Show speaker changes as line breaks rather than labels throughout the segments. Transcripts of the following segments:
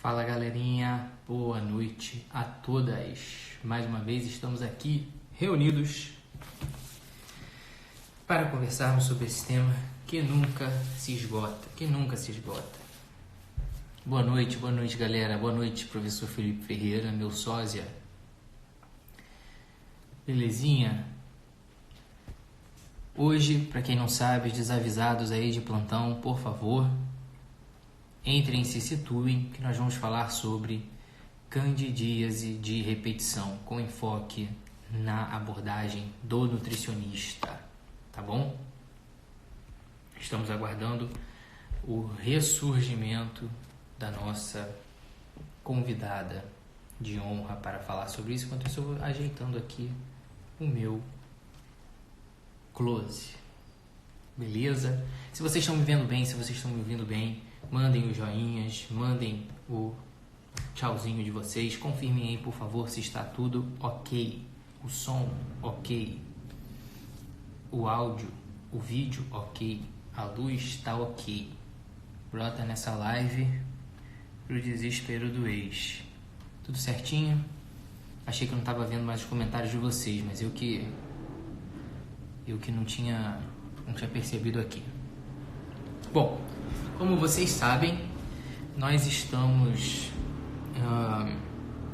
Fala galerinha, boa noite a todas. Mais uma vez estamos aqui reunidos para conversarmos sobre esse tema que nunca se esgota, Boa noite galera, boa noite professor Felipe Ferreira, meu sósia. Belezinha? Hoje, para quem não sabe, os desavisados aí de plantão, por favor, entrem e se situem, que nós vamos falar sobre candidíase de repetição, com enfoque na abordagem do nutricionista, tá bom? Estamos aguardando o ressurgimento da nossa convidada de honra para falar sobre isso, enquanto eu estou ajeitando aqui o meu close. Beleza? Se vocês estão me vendo bem, se vocês estão me ouvindo bem, mandem os joinhas, mandem o tchauzinho de vocês, confirmem aí por favor se está tudo ok, o som ok, o áudio, o vídeo ok, a luz está ok. Brota nessa live pro desespero do ex. Tudo certinho? Achei que eu não estava vendo mais os comentários de vocês, mas eu que não tinha percebido aqui. Bom, como vocês sabem, nós estamos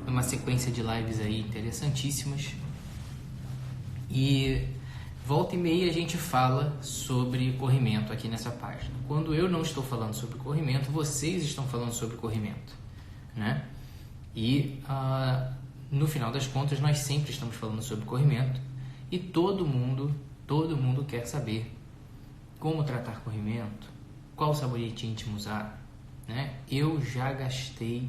numa sequência de lives aí interessantíssimas e volta e meia a gente fala sobre corrimento aqui nessa página. Quando eu não estou falando sobre corrimento, vocês estão falando sobre corrimento, né? E no final das contas nós sempre estamos falando sobre corrimento e todo mundo quer saber como tratar corrimento, qual sabonete íntimo usar, né? Eu já gastei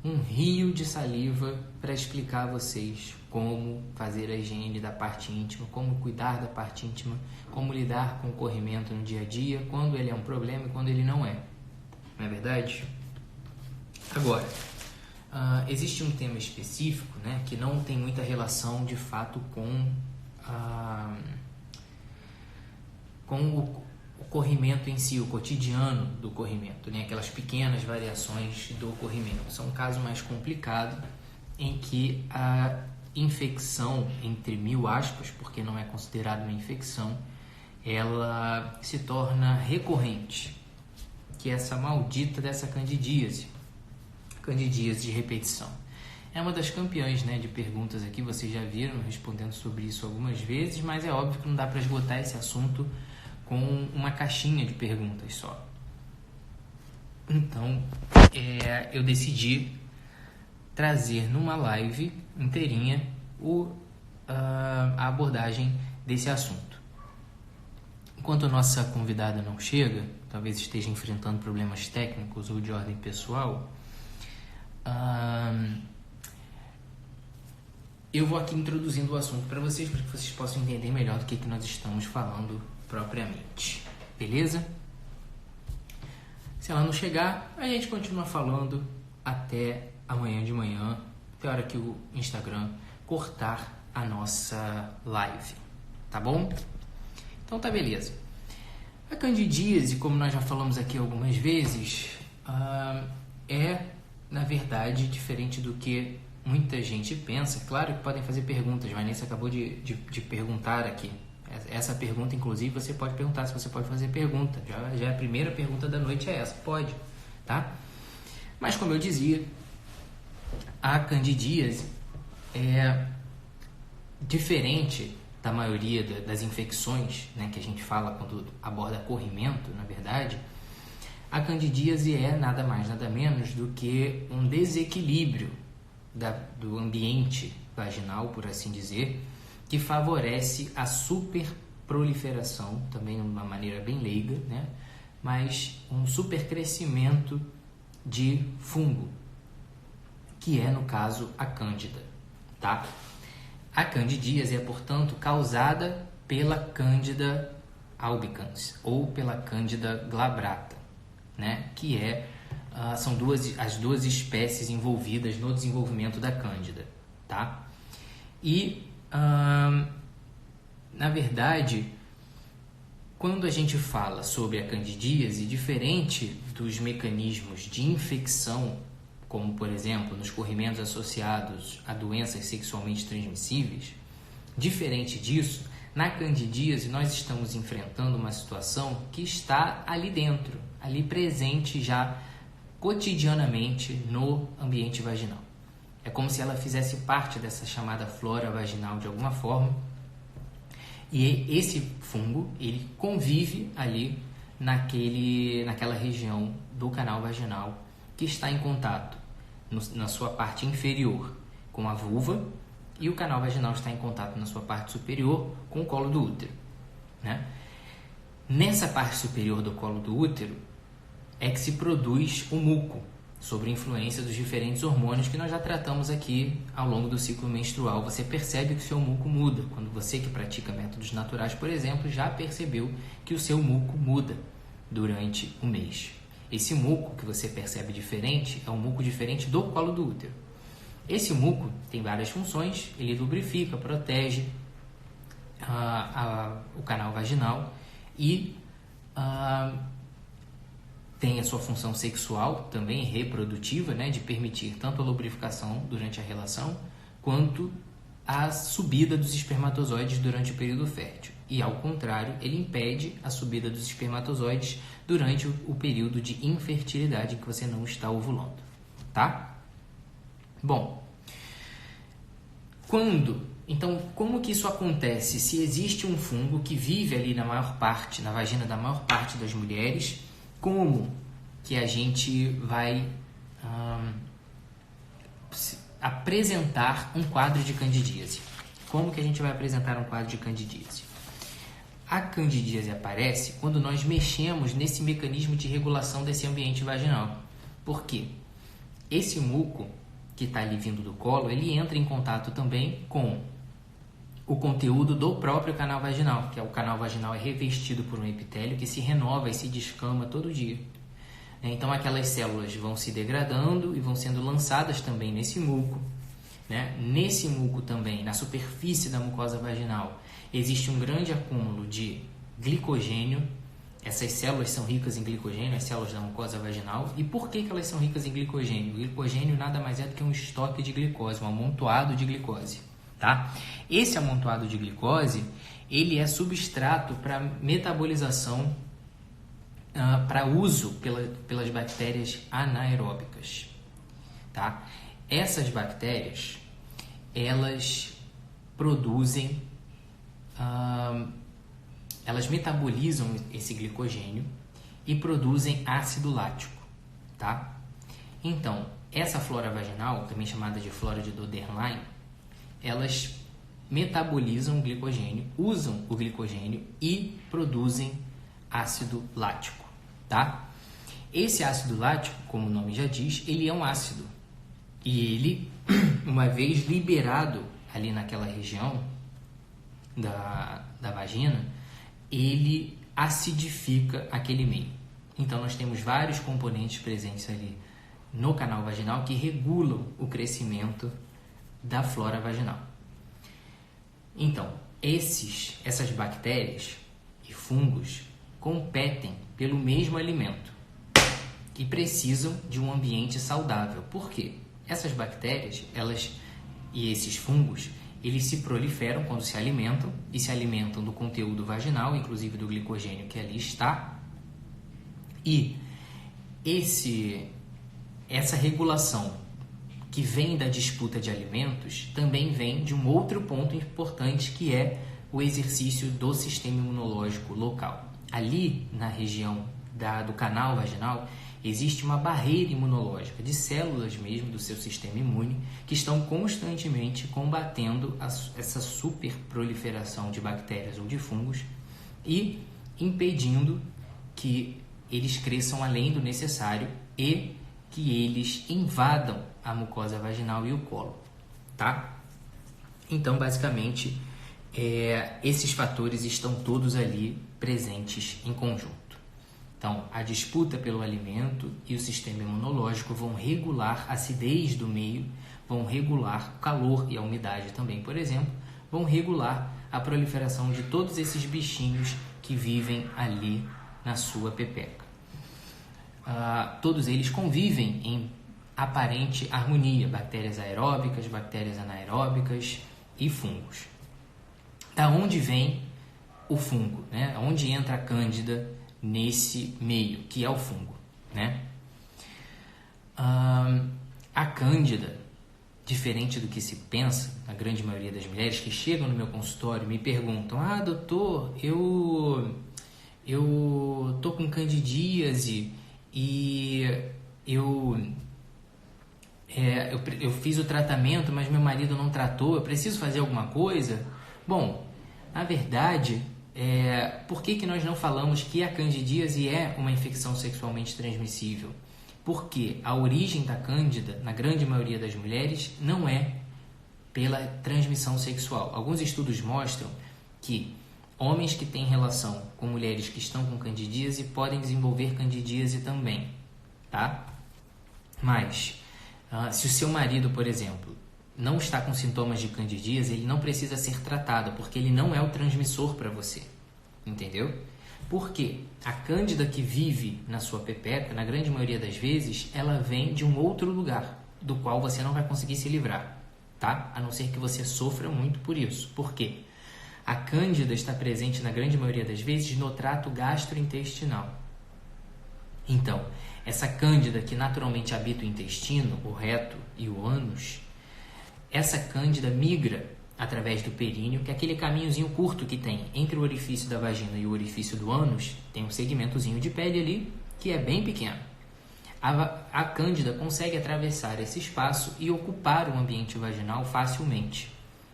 um rio de saliva para explicar a vocês como fazer a higiene da parte íntima, como cuidar da parte íntima, como lidar com o corrimento no dia a dia, quando ele é um problema e quando ele não é. Não é verdade? Agora, existe um tema específico, né, que não tem muita relação de fato com o corrimento em si, o cotidiano do corrimento, né? Aquelas pequenas variações do corrimento. São um caso mais complicado em que a infecção, entre mil aspas, porque não é considerada uma infecção, ela se torna recorrente, que é essa maldita dessa candidíase de repetição. É uma das campeãs, né, de perguntas aqui, vocês já viram respondendo sobre isso algumas vezes, mas é óbvio que não dá para esgotar esse assunto com uma caixinha de perguntas só. Então, eu decidi trazer numa live inteirinha a abordagem desse assunto. Enquanto a nossa convidada não chega, talvez esteja enfrentando problemas técnicos ou de ordem pessoal, eu vou aqui introduzindo o assunto para que vocês possam entender melhor do que nós estamos falando propriamente. Beleza? Se ela não chegar, a gente continua falando até amanhã de manhã, até a hora que o Instagram cortar a nossa live. Tá bom? Então tá beleza. A candidíase, como nós já falamos aqui algumas vezes, é, na verdade, diferente do que muita gente pensa. Claro que podem fazer perguntas, Vanessa acabou de perguntar aqui. Essa pergunta, inclusive, você pode perguntar se você pode fazer pergunta. Já a primeira pergunta da noite é essa. Pode, tá? Mas, como eu dizia, a candidíase é diferente da maioria das infecções, né, que a gente fala quando aborda corrimento, na verdade. A candidíase é nada mais, nada menos do que um desequilíbrio do ambiente vaginal, por assim dizer, que favorece a superproliferação, também de uma maneira bem leiga, né? Mas um supercrescimento de fungo, que é, no caso, a cândida, tá? A candidíase é, portanto, causada pela Candida albicans ou pela Candida glabrata, né? Que são as duas espécies envolvidas no desenvolvimento da cândida, tá? E na verdade, quando a gente fala sobre a candidíase, diferente dos mecanismos de infecção, como por exemplo nos corrimentos associados a doenças sexualmente transmissíveis, diferente disso, na candidíase nós estamos enfrentando uma situação que está ali dentro, ali presente já cotidianamente no ambiente vaginal. É como se ela fizesse parte dessa chamada flora vaginal de alguma forma, e esse fungo ele convive ali naquela região do canal vaginal que está em contato na sua parte inferior com a vulva, e o canal vaginal está em contato na sua parte superior com o colo do útero, né? Nessa parte superior do colo do útero é que se produz o muco, sob influência dos diferentes hormônios que nós já tratamos aqui ao longo do ciclo menstrual. Você percebe que o seu muco muda. Quando você que pratica métodos naturais, por exemplo, já percebeu que o seu muco muda durante o mês. Esse muco que você percebe diferente é um muco diferente do colo do útero. Esse muco tem várias funções, ele lubrifica, protege o canal vaginal e tem a sua função sexual, também reprodutiva, né, de permitir tanto a lubrificação durante a relação, quanto a subida dos espermatozoides durante o período fértil. E, ao contrário, ele impede a subida dos espermatozoides durante o período de infertilidade em que você não está ovulando, tá? Bom, então, como que isso acontece? Se existe um fungo que vive ali na vagina da maior parte das mulheres, como que a gente vai apresentar um quadro de candidíase? Como que a gente vai apresentar um quadro de candidíase? A candidíase aparece quando nós mexemos nesse mecanismo de regulação desse ambiente vaginal. Por quê? Esse muco que está ali vindo do colo, ele entra em contato também com o conteúdo do próprio canal vaginal, que é o canal vaginal é revestido por um epitélio que se renova e se descama todo dia. Então aquelas células vão se degradando e vão sendo lançadas também nesse muco, né? Nesse muco também, na superfície da mucosa vaginal, existe um grande acúmulo de glicogênio. Essas células são ricas em glicogênio, as células da mucosa vaginal. E por que elas são ricas em glicogênio? O glicogênio nada mais é do que um estoque de glicose, um amontoado de glicose, tá? Esse amontoado de glicose, ele é substrato para metabolização, para uso pelas bactérias anaeróbicas, tá? Essas bactérias, elas produzem... elas metabolizam esse glicogênio e produzem ácido lático, tá? Então, essa flora vaginal, também chamada de flora de Doederlein, elas metabolizam o glicogênio, usam o glicogênio e produzem ácido lático, tá? Esse ácido lático, como o nome já diz, ele é um ácido. E ele, uma vez liberado ali naquela região da vagina, ele acidifica aquele meio. Então, nós temos vários componentes presentes ali no canal vaginal que regulam o crescimento da flora vaginal. Então, essas bactérias e fungos competem pelo mesmo alimento e precisam de um ambiente saudável. Por quê? Essas bactérias, e esses fungos, eles se proliferam quando se alimentam, e se alimentam do conteúdo vaginal, inclusive do glicogênio que ali está. E essa regulação que vem da disputa de alimentos também vem de um outro ponto importante, que é o exercício do sistema imunológico local. Ali, na região do canal vaginal, existe uma barreira imunológica de células mesmo do seu sistema imune que estão constantemente combatendo essa superproliferação de bactérias ou de fungos e impedindo que eles cresçam além do necessário e que eles invadam a mucosa vaginal e o colo, tá? Então, basicamente, esses fatores estão todos ali presentes em conjunto. Então, a disputa pelo alimento e o sistema imunológico vão regular a acidez do meio, vão regular o calor e a umidade também, por exemplo, vão regular a proliferação de todos esses bichinhos que vivem ali na sua pepeca. todos eles convivem em aparente harmonia, bactérias aeróbicas, bactérias anaeróbicas e fungos. Da onde vem o fungo, né? Onde entra a cândida nesse meio, que é o fungo, né? A cândida, diferente do que se pensa, a grande maioria das mulheres que chegam no meu consultório me perguntam: doutor, eu tô com candidíase e eu fiz o tratamento, mas meu marido não tratou, eu preciso fazer alguma coisa? Bom, na verdade, por que nós não falamos que a candidíase é uma infecção sexualmente transmissível? Porque a origem da cândida, na grande maioria das mulheres, não é pela transmissão sexual. Alguns estudos mostram que homens que têm relação com mulheres que estão com candidíase podem desenvolver candidíase também, tá? Mas, se o seu marido, por exemplo, não está com sintomas de candidíase, ele não precisa ser tratado, porque ele não é o transmissor para você, entendeu? Porque a cândida que vive na sua pepeca, na grande maioria das vezes, ela vem de um outro lugar, do qual você não vai conseguir se livrar, tá? A não ser que você sofra muito por isso. Por quê? A cândida está presente, na grande maioria das vezes, no trato gastrointestinal. Então, essa cândida que naturalmente habita o intestino, o reto e o ânus, essa cândida migra através do períneo, que é aquele caminhozinho curto que tem entre o orifício da vagina e o orifício do ânus, tem um segmentozinho de pele ali, que é bem pequeno. A cândida consegue atravessar esse espaço e ocupar o ambiente vaginal facilmente,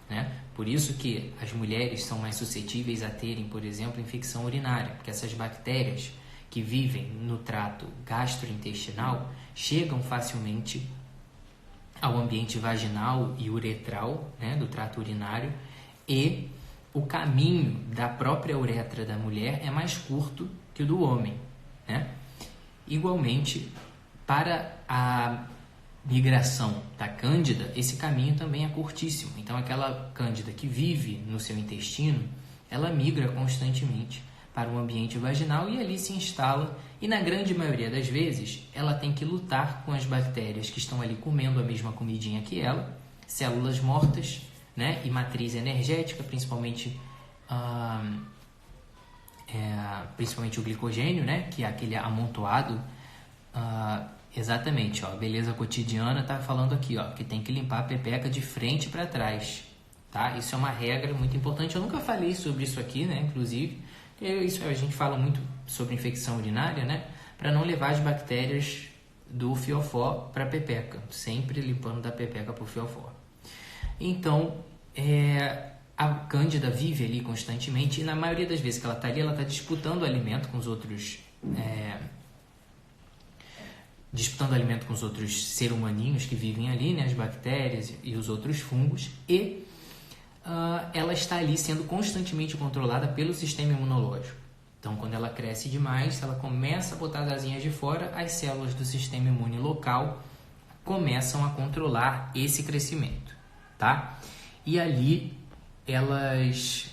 né? Por isso que as mulheres são mais suscetíveis a terem, por exemplo, infecção urinária, porque essas bactérias que vivem no trato gastrointestinal chegam facilmente ao ambiente vaginal e uretral, né, do trato urinário, e o caminho da própria uretra da mulher é mais curto que o do homem, né? Igualmente, para a migração da cândida, esse caminho também é curtíssimo. Então, aquela cândida que vive no seu intestino, ela migra constantemente para o ambiente vaginal e ali se instala, e na grande maioria das vezes ela tem que lutar com as bactérias que estão ali comendo a mesma comidinha que ela, células mortas, né, e matriz energética, principalmente o glicogênio, né, que é aquele amontoado. Exatamente, ó, Beleza Cotidiana está falando aqui, ó, que tem que limpar a pepeca de frente para trás, tá? Isso é uma regra muito importante. Eu nunca falei sobre isso aqui, né, inclusive. Isso, a gente fala muito sobre infecção urinária, né? Para não levar as bactérias do fiofó para a pepeca, sempre limpando da pepeca para o fiofó. Então, a cândida vive ali constantemente e na maioria das vezes que ela está ali, ela está disputando alimento com os outros, seres humaninhos que vivem ali, né? As bactérias e os outros fungos, e ela está ali sendo constantemente controlada pelo sistema imunológico. Então, quando ela cresce demais, ela começa a botar as asinhas de fora, as células do sistema imune local começam a controlar esse crescimento, tá? E ali elas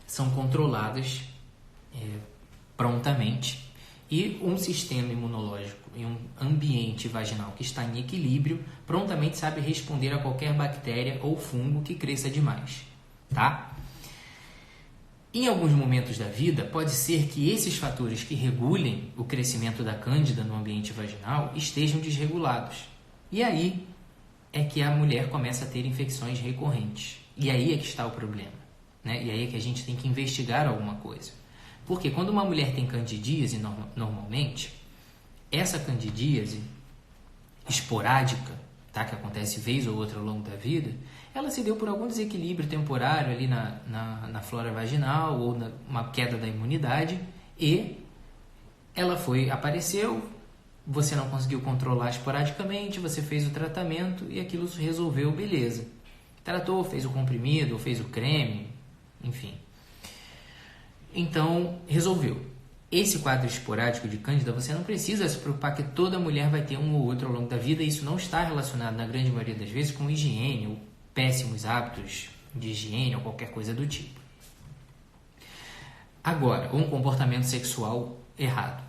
são controladas prontamente, e um sistema imunológico e um ambiente vaginal que está em equilíbrio prontamente sabe responder a qualquer bactéria ou fungo que cresça demais, tá? Em alguns momentos da vida, pode ser que esses fatores que regulem o crescimento da cândida no ambiente vaginal estejam desregulados. E aí é que a mulher começa a ter infecções recorrentes. E aí é que está o problema, né? E aí é que a gente tem que investigar alguma coisa. Porque quando uma mulher tem candidíase, normalmente, essa candidíase esporádica, tá, que acontece vez ou outra ao longo da vida, ela se deu por algum desequilíbrio temporário ali na flora vaginal ou uma queda da imunidade, e ela apareceu, você não conseguiu controlar esporadicamente, você fez o tratamento e aquilo resolveu, beleza. Tratou, fez o comprimido, ou fez o creme, enfim. Então, resolveu. Esse quadro esporádico de cândida, você não precisa se preocupar que toda mulher vai ter um ou outro ao longo da vida. Isso não está relacionado, na grande maioria das vezes, com higiene ou péssimos hábitos de higiene ou qualquer coisa do tipo. Agora, um comportamento sexual errado.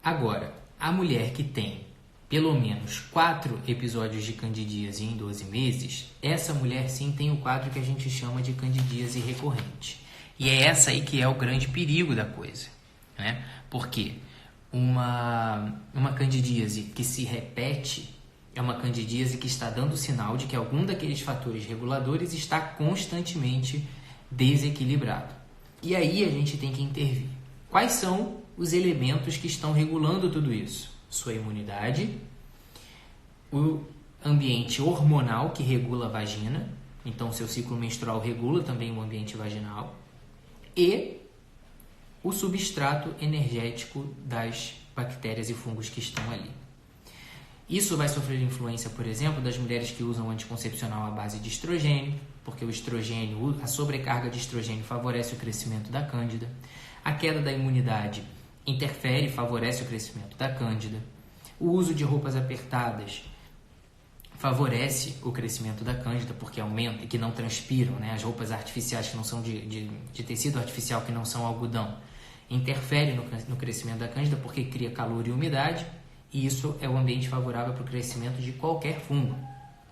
Agora, a mulher que tem pelo menos 4 episódios de candidíase em 12 meses, essa mulher sim tem o quadro que a gente chama de candidíase recorrente. E é essa aí que é o grande perigo da coisa, né? Porque uma candidíase que se repete é uma candidíase que está dando sinal de que algum daqueles fatores reguladores está constantemente desequilibrado. E aí a gente tem que intervir. Quais são os elementos que estão regulando tudo isso? Sua imunidade, o ambiente hormonal que regula a vagina, então seu ciclo menstrual regula também o ambiente vaginal, e o substrato energético das bactérias e fungos que estão ali. Isso vai sofrer influência, por exemplo, das mulheres que usam anticoncepcional à base de estrogênio, porque o estrogênio, a sobrecarga de estrogênio favorece o crescimento da cândida. A queda da imunidade interfere e favorece o crescimento da cândida. O uso de roupas apertadas favorece o crescimento da cândida, porque aumenta e que não transpiram, né? As roupas artificiais que não são de tecido artificial, que não são algodão, interfere no crescimento da cândida porque cria calor e umidade, e isso é o ambiente favorável para o crescimento de qualquer fungo,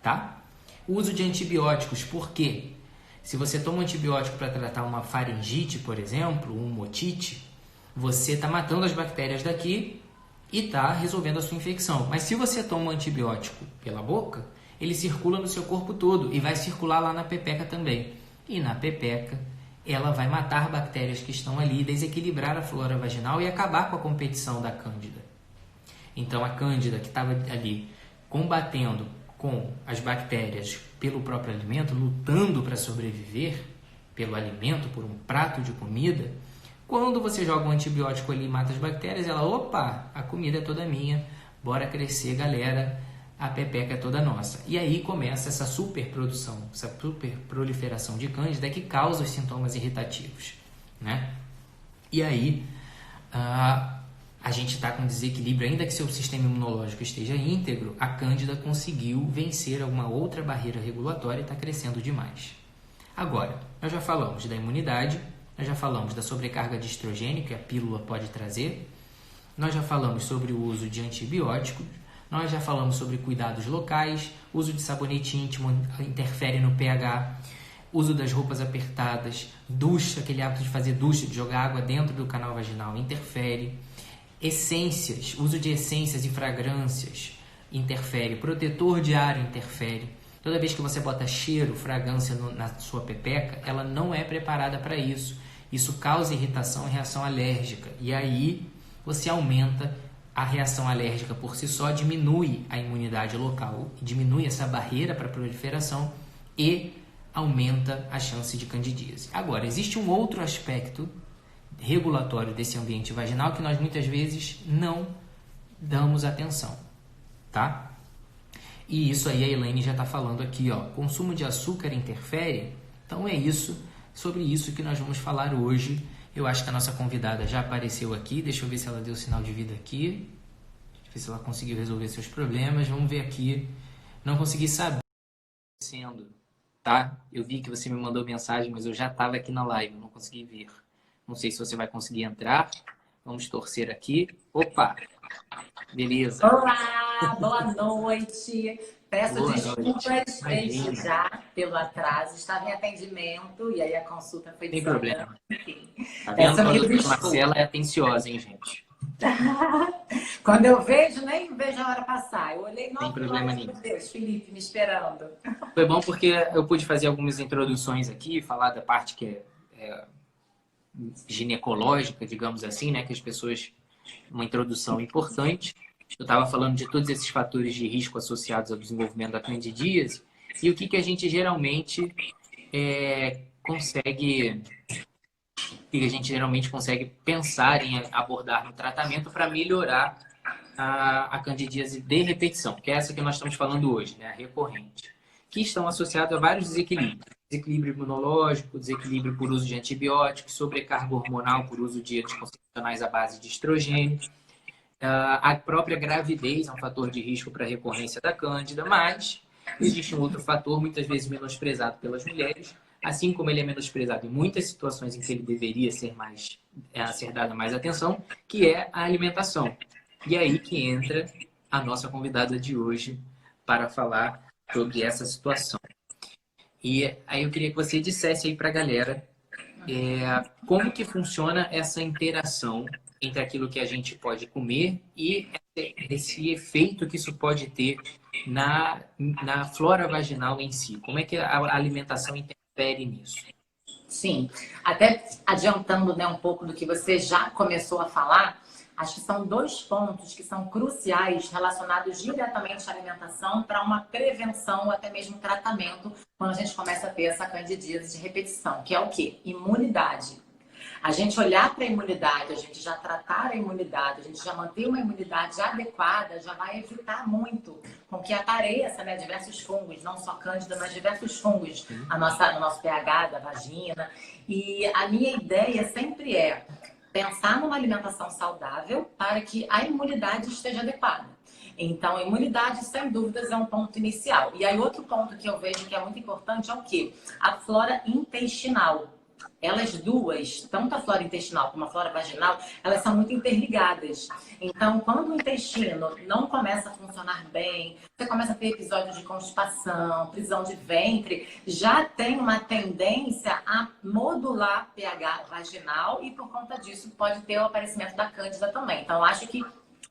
tá? O uso de antibióticos, por quê? Se você toma um antibiótico para tratar uma faringite, por exemplo, uma otite, você está matando as bactérias daqui e está resolvendo a sua infecção. Mas se você toma um antibiótico pela boca, ele circula no seu corpo todo e vai circular lá na pepeca também. E na pepeca, ela vai matar bactérias que estão ali, desequilibrar a flora vaginal e acabar com a competição da cândida. Então, a cândida que estava ali combatendo com as bactérias pelo próprio alimento, lutando para sobreviver pelo alimento, por um prato de comida, quando você joga um antibiótico ali e mata as bactérias, ela, opa, a comida é toda minha, bora crescer, galera, a pepeca é toda nossa. E aí começa essa superprodução, essa superproliferação de cândida que causa os sintomas irritativos, né? E aí a gente está com desequilíbrio, ainda que seu sistema imunológico esteja íntegro, a cândida conseguiu vencer alguma outra barreira regulatória e está crescendo demais. Agora, nós já falamos da imunidade, nós já falamos da sobrecarga de estrogênio que a pílula pode trazer, nós já falamos sobre o uso de antibióticos, nós já falamos sobre cuidados locais, uso de sabonete íntimo interfere no pH, uso das roupas apertadas, ducha, aquele hábito de fazer ducha, de jogar água dentro do canal vaginal, interfere. Essências, uso de essências e fragrâncias interfere, protetor diário interfere. Toda vez que você bota cheiro, fragrância na sua pepeca, ela não é preparada para isso. Isso causa irritação e reação alérgica. E aí você aumenta a reação alérgica por si só, diminui a imunidade local, diminui essa barreira para a proliferação e aumenta a chance de candidíase. Agora, existe um outro aspecto regulatório desse ambiente vaginal que nós muitas vezes não damos atenção, tá? E isso aí a Elaine já está falando aqui, ó. Consumo de açúcar interfere? Então é isso, sobre isso que nós vamos falar hoje. Eu acho que a nossa convidada já apareceu aqui. Deixa eu ver se ela deu sinal de vida aqui. Deixa eu ver se ela conseguiu resolver seus problemas. Vamos ver aqui. Não consegui saber o que está acontecendo, tá? Eu vi que você me mandou mensagem, mas eu já estava aqui na live, não consegui ver. Não sei se você vai conseguir entrar. Vamos torcer aqui. Opa! Beleza.
Olá, boa noite. Peço
Boa
desculpas
noite.
desde já pelo atraso. Estava em atendimento e aí a consulta foi
Sem
desandando.
problema.
Enfim,
Tá vendo?
peço
A
mil
doutora
desculpas.
Marcela é atenciosa, hein, gente?
Quando eu vejo, nem vejo a hora passar. Eu olhei,
Sem
nossa,
problema
meu
nenhum.
Deus, Felipe me esperando.
Foi bom porque eu pude fazer algumas introduções aqui, falar da parte que é ginecológica, digamos assim, né? Que as pessoas... Uma introdução importante. Eu estava falando de todos esses fatores de risco associados ao desenvolvimento da candidíase e o que a gente geralmente consegue pensar em abordar no tratamento para melhorar a candidíase de repetição, que é essa que nós estamos falando hoje, né, a recorrente, que estão associados a vários desequilíbrios. Desequilíbrio imunológico, desequilíbrio por uso de antibióticos, sobrecarga hormonal por uso de anticoncepcionais à base de estrogênio. A própria gravidez é um fator de risco para a recorrência da cândida, mas existe um outro fator, muitas vezes menosprezado pelas mulheres, assim como ele é menosprezado em muitas situações em que ele deveria ser ser dada mais atenção, que é a alimentação. E aí que entra a nossa convidada de hoje para falar sobre essa situação. E aí eu queria que você dissesse aí para a galera como que funciona essa interação entre aquilo que a gente pode comer e esse efeito que isso pode ter na flora vaginal em si. Como é que a alimentação interfere nisso?
Sim, até adiantando, né, um pouco do que você já começou a falar, acho que são dois pontos que são cruciais relacionados diretamente à alimentação para uma prevenção ou até mesmo tratamento quando a gente começa a ter essa candidíase de repetição, que é o quê? Imunidade. A gente olhar para a imunidade, a gente já tratar a imunidade, a gente já manter uma imunidade adequada, já vai evitar muito com que apareça, né, diversos fungos, não só cândida, mas diversos fungos no nosso pH da vagina. E a minha ideia sempre é pensar numa alimentação saudável para que a imunidade esteja adequada. Então, a imunidade, sem dúvidas, é um ponto inicial. E aí, outro ponto que eu vejo que é muito importante é o quê? A flora intestinal. Elas duas, tanto a flora intestinal como a flora vaginal, elas são muito interligadas. Então, quando o intestino não começa a funcionar bem, você começa a ter episódios de constipação, prisão de ventre, já tem uma tendência a modular pH vaginal e, por conta disso, pode ter o aparecimento da cândida também. Então, eu acho que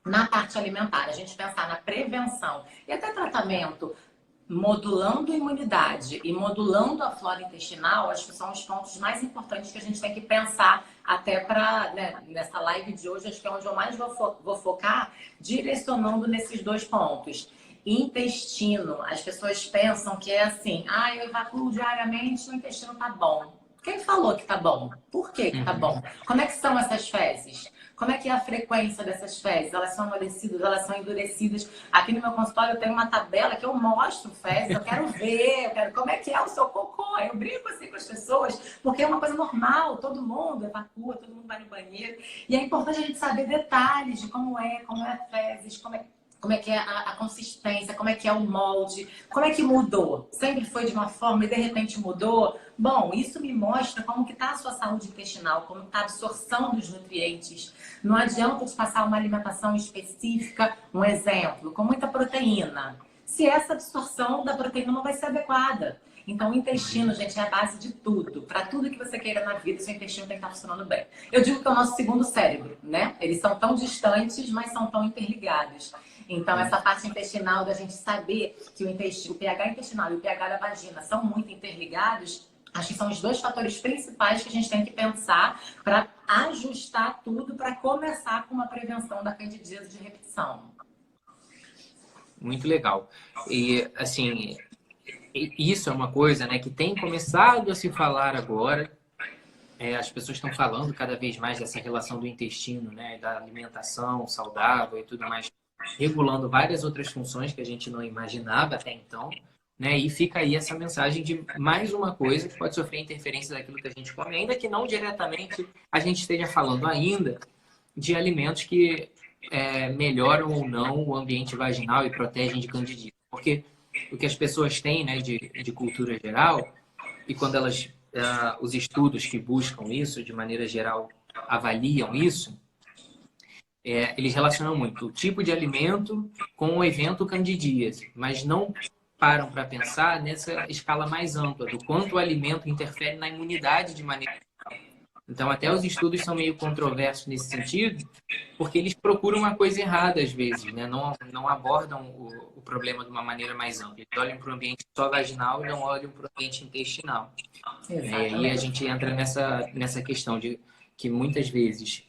na parte alimentar, a gente pensar na prevenção e até tratamento, modulando a imunidade e modulando a flora intestinal, acho que são os pontos mais importantes que a gente tem que pensar até para, né, nessa live de hoje, acho que é onde eu mais vou focar, direcionando nesses dois pontos. Intestino, as pessoas pensam que é assim, eu evacuo diariamente, o intestino tá bom. Quem falou que tá bom? Por que tá bom? Como é que são essas fezes? Como é que é a frequência dessas fezes? Elas são amolecidas, elas são endurecidas. Aqui no meu consultório eu tenho uma tabela que eu mostro fezes, eu quero ver, como é que é o seu cocô. Eu brinco assim com as pessoas, porque é uma coisa normal, todo mundo evacua, todo mundo vai no banheiro. E é importante a gente saber detalhes de como é a fezes, como é que é a consistência, como é que é o molde, como é que mudou? Sempre foi de uma forma e de repente mudou? Bom, isso me mostra como que está a sua saúde intestinal, como está a absorção dos nutrientes. Não adianta te passar uma alimentação específica, um exemplo, com muita proteína, se essa absorção da proteína não vai ser adequada. Então, o intestino, gente, é a base de tudo. Para tudo que você queira na vida, seu intestino tem que estar funcionando bem. Eu digo que é o nosso segundo cérebro, né? Eles são tão distantes, mas são tão interligados. Então, essa parte intestinal, da gente saber que o pH intestinal e o pH da vagina são muito interligados, acho que são os dois fatores principais que a gente tem que pensar para ajustar tudo para começar com uma prevenção da candidíase de repetição.
Muito legal. E, assim, isso é uma coisa, né, que tem começado a se falar agora. As pessoas estão falando cada vez mais dessa relação do intestino, né, da alimentação saudável e tudo mais, regulando várias outras funções que a gente não imaginava até então, né? E fica aí essa mensagem de mais uma coisa que pode sofrer interferência daquilo que a gente come, ainda que não diretamente a gente esteja falando ainda de alimentos que melhoram ou não o ambiente vaginal e protegem de candidíase. Porque o que as pessoas têm, né, de cultura geral, e quando elas, os estudos que buscam isso, de maneira geral, avaliam isso, eles relacionam muito o tipo de alimento com o evento candidíase, mas não param para pensar nessa escala mais ampla, do quanto o alimento interfere na imunidade de maneira geral. Então, até os estudos são meio controversos nesse sentido, porque eles procuram uma coisa errada às vezes, né? Não abordam o problema de uma maneira mais ampla. Eles olham para o ambiente só vaginal e não olham para o ambiente intestinal. E aí a gente entra nessa questão de que muitas vezes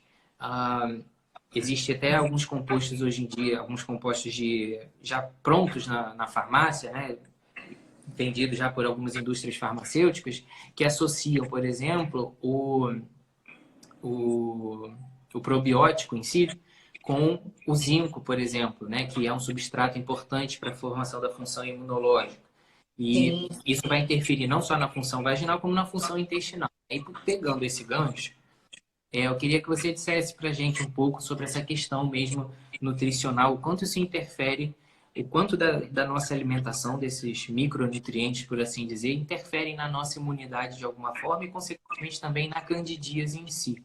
existe até alguns compostos hoje em dia, alguns compostos já prontos na farmácia, né? Vendidos já por algumas indústrias farmacêuticas, que associam, por exemplo, o probiótico em si com o zinco, por exemplo, né? Que é um substrato importante para a formação da função imunológica. E isso vai interferir não só na função vaginal, como na função intestinal. E pegando esse gancho, eu queria que você dissesse para a gente um pouco sobre essa questão mesmo nutricional, o quanto isso interfere o quanto da nossa alimentação, desses micronutrientes, por assim dizer, interferem na nossa imunidade de alguma forma e, consequentemente, também na candidíase em si.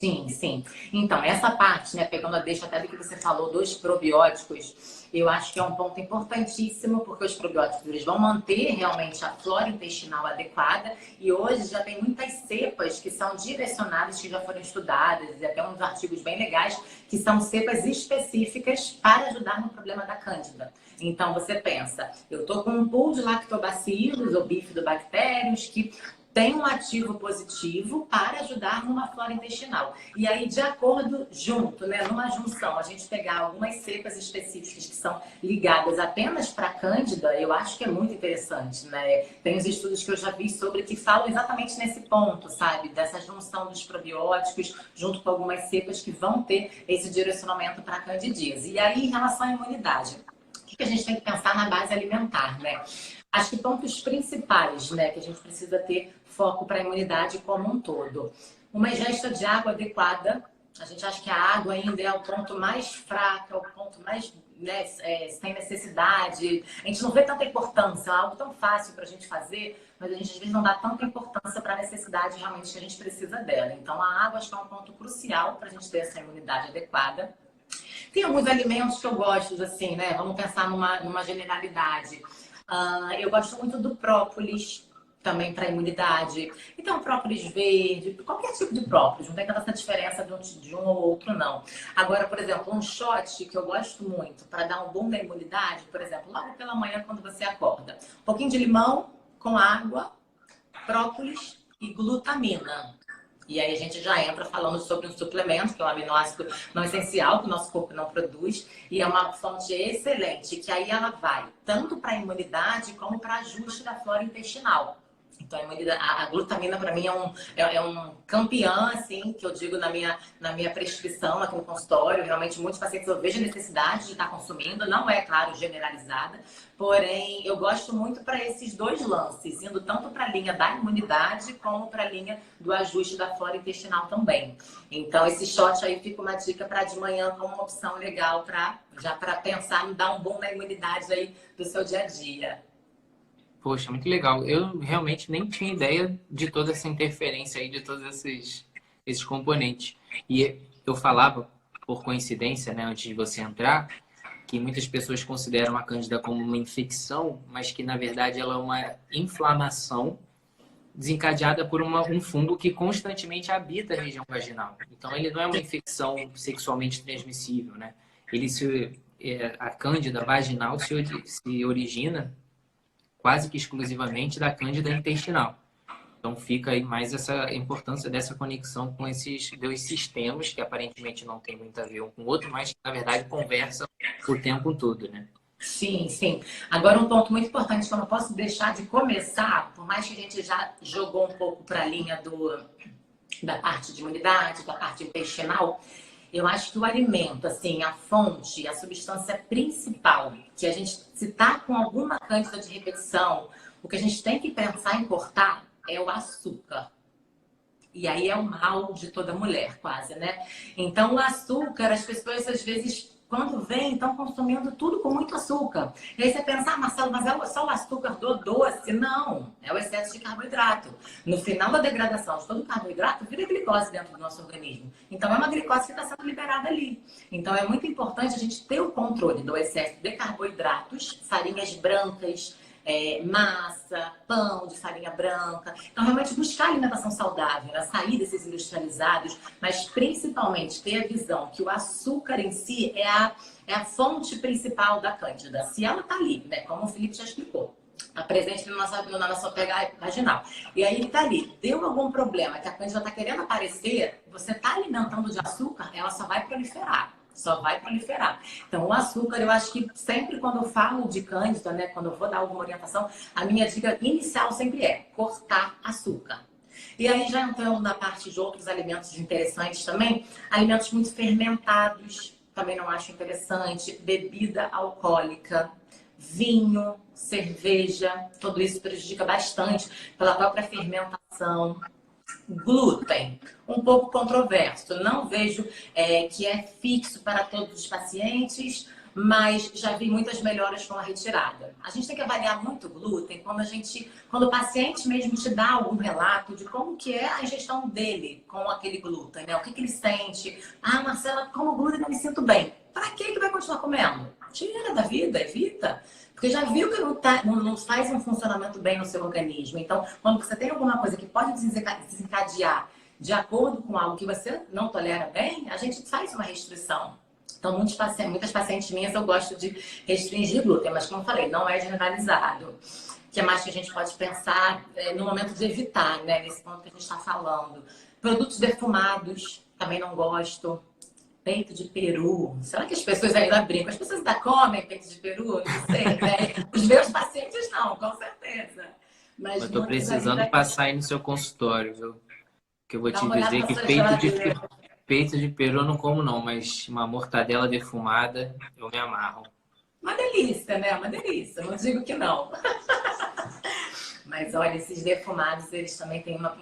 Sim, sim. Então, essa parte, né, pegando a deixa até do que você falou dos probióticos, eu acho que é um ponto importantíssimo, porque os probióticos eles vão manter realmente a flora intestinal adequada, e hoje já tem muitas cepas que são direcionadas, que já foram estudadas, e até uns artigos bem legais, que são cepas específicas para ajudar no problema da cândida. Então, você pensa, eu estou com um pool de lactobacilos ou bifidobactérios que tem um ativo positivo para ajudar numa flora intestinal. E aí, de acordo, junto, né, numa junção, a gente pegar algumas cepas específicas que são ligadas apenas para a cândida, eu acho que é muito interessante, né? Tem os estudos que eu já vi sobre que falam exatamente nesse ponto, sabe? Dessa junção dos probióticos junto com algumas cepas que vão ter esse direcionamento para a candidíase. E aí, em relação à imunidade, o que a gente tem que pensar na base alimentar, né? Acho que pontos principais, né, que a gente precisa ter foco para a imunidade como um todo. Uma ingesta de água adequada. A gente acha que a água ainda é o ponto mais fraco, é o ponto mais, né, sem necessidade. A gente não vê tanta importância, é algo tão fácil para a gente fazer, mas a gente às vezes não dá tanta importância para a necessidade realmente que a gente precisa dela. Então, a água acho que é um ponto crucial para a gente ter essa imunidade adequada. Tem alguns alimentos que eu gosto, assim, né? Vamos pensar numa generalidade. Eu gosto muito do própolis, também para imunidade. Então, própolis verde, qualquer tipo de própolis, não tem tanta diferença de um ou outro, não. Agora, por exemplo, um shot que eu gosto muito para dar um boom na imunidade, por exemplo, logo pela manhã quando você acorda. Um pouquinho de limão com água, própolis e glutamina. E aí a gente já entra falando sobre um suplemento, que é um aminoácido não essencial, que o nosso corpo não produz, e é uma fonte excelente, que aí ela vai tanto para a imunidade como para ajuste da flora intestinal. Então, a glutamina, para mim, é um campeão, assim, que eu digo na minha prescrição aqui no consultório. Realmente, muitos pacientes eu vejo a necessidade de estar consumindo. Não é, claro, generalizada. Porém, eu gosto muito para esses dois lances, indo tanto para a linha da imunidade, como para a linha do ajuste da flora intestinal também. Então, esse shot aí fica uma dica para de manhã como uma opção legal para pensar em dar um bom na imunidade aí do seu dia a dia.
Poxa, muito legal. Eu realmente nem tinha ideia de toda essa interferência aí, de todos esses componentes. E eu falava, por coincidência, né, antes de você entrar, que muitas pessoas consideram a cândida como uma infecção, mas que, na verdade, ela é uma inflamação desencadeada por um fungo que constantemente habita a região vaginal. Então, ele não é uma infecção sexualmente transmissível, né? A cândida vaginal se origina quase que exclusivamente da cândida intestinal. Então fica aí mais essa importância dessa conexão com esses dois sistemas que aparentemente não tem muito a ver um com o outro, mas que na verdade conversam o tempo todo, né?
Sim, sim. Agora um ponto muito importante que eu não posso deixar de começar, por mais que a gente já jogou um pouco para a linha da parte de imunidade, da parte intestinal, eu acho que o alimento, assim, a fonte, a substância principal, que a gente, se tá com alguma cândida de repetição, o que a gente tem que pensar em cortar é o açúcar. E aí é o mal de toda mulher, quase, né? Então, o açúcar, as pessoas às vezes, quando vêm, estão consumindo tudo com muito açúcar. E aí você pensa, Marcelo, mas é só o açúcar do doce? Não, é o excesso de carboidrato. No final da degradação de todo o carboidrato, vira glicose dentro do nosso organismo. Então, é uma glicose que está sendo liberada ali. Então, é muito importante a gente ter o controle do excesso de carboidratos, farinhas brancas, massa, pão de farinha branca. Então, realmente buscar alimentação saudável, né? Sair desses industrializados, mas principalmente ter a visão que o açúcar em si é a fonte principal da cândida. Se ela está ali, né? Como o Felipe já explicou, está presente na nossa pega vaginal. E aí está ali, deu algum problema que a cândida está querendo aparecer, você está alimentando de açúcar, ela só vai proliferar. Só vai proliferar. Então, o açúcar, eu acho que sempre quando eu falo de cândida, né, quando eu vou dar alguma orientação, a minha dica inicial sempre é cortar açúcar. E aí, já entrando na parte de outros alimentos interessantes também, alimentos muito fermentados, também não acho interessante, bebida alcoólica, vinho, cerveja, tudo isso prejudica bastante pela própria fermentação. Glúten, um pouco controverso. Não vejo que é fixo para todos os pacientes, mas já vi muitas melhoras com a retirada. A gente tem que avaliar muito o glúten quando o paciente mesmo te dá algum relato de como que é a ingestão dele com aquele glúten, né? O que que ele sente? Ah, Marcela, como glúten não me sinto bem. Para que vai continuar comendo? Tira da vida, evita. Porque já viu que não faz um funcionamento bem no seu organismo. Então, quando você tem alguma coisa que pode desencadear de acordo com algo que você não tolera bem, a gente faz uma restrição. Então, muitas pacientes minhas eu gosto de restringir glúten, mas como eu falei, não é generalizado. O que mais que a gente pode pensar no momento de evitar, né? Nesse ponto que a gente está falando. Produtos defumados, também não gosto. Peito de peru. Será que as pessoas ainda brincam? As pessoas ainda comem peito de peru? Não sei, né? Os meus pacientes não, com certeza. Mas
eu tô precisando
ainda...
passar aí no seu consultório, viu? Que eu vou te dizer que peito de peru eu não como não, mas uma mortadela defumada eu me amarro.
Uma delícia, né? Uma delícia. Não digo que não. Mas olha, esses defumados, eles também têm uma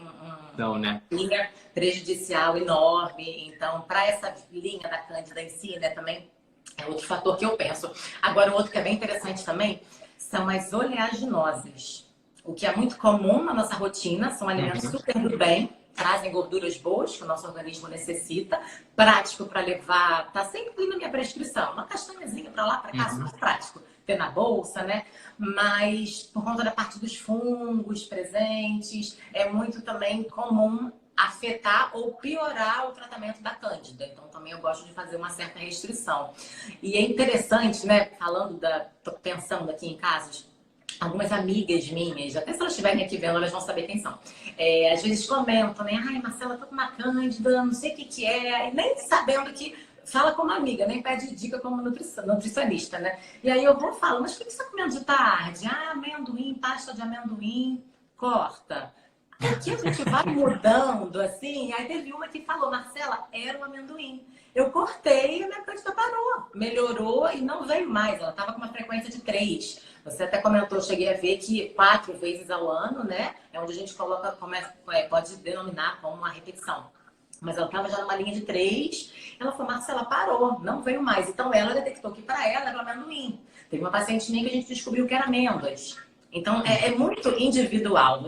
né?
linha prejudicial enorme. Então, para essa linha da Cândida em si, né, também é outro fator que eu penso. Agora, o outro que é bem interessante também são as oleaginosas. O que é muito comum na nossa rotina, são alimentos super do bem, trazem gorduras boas que o nosso organismo necessita, prático para levar, tá sempre na minha prescrição, uma castanhazinha para lá, para cá, super prático, ter na bolsa, né? Mas por conta da parte dos fungos presentes, é muito também comum afetar ou piorar o tratamento da Cândida. Então também eu gosto de fazer uma certa restrição. E é interessante, né, tô pensando aqui em casos, algumas amigas minhas, até se elas estiverem aqui vendo, elas vão saber quem são. Às vezes comentam, né? Ai, Marcela, tô com uma cândida, não sei o que que é. E nem sabendo que... Fala como amiga, nem pede dica como nutricionista, né? E aí eu vou falar, mas o que você tá comendo de tarde? Ah, amendoim, pasta de amendoim. Corta. O que a gente vai mudando, assim... Aí teve uma que falou, Marcela, era o amendoim. Eu cortei e a minha cândida parou. Melhorou e não veio mais. Ela estava com uma frequência de 3. Você até comentou, eu cheguei a ver que 4 vezes ao ano, né? É onde a gente pode denominar como uma repetição. Mas ela estava já numa linha de 3. Ela falou, Marcela, parou, não veio mais. Então ela detectou que para ela era o amendoim. Teve uma paciente minha que a gente descobriu que era amêndoas. Então, é muito individual.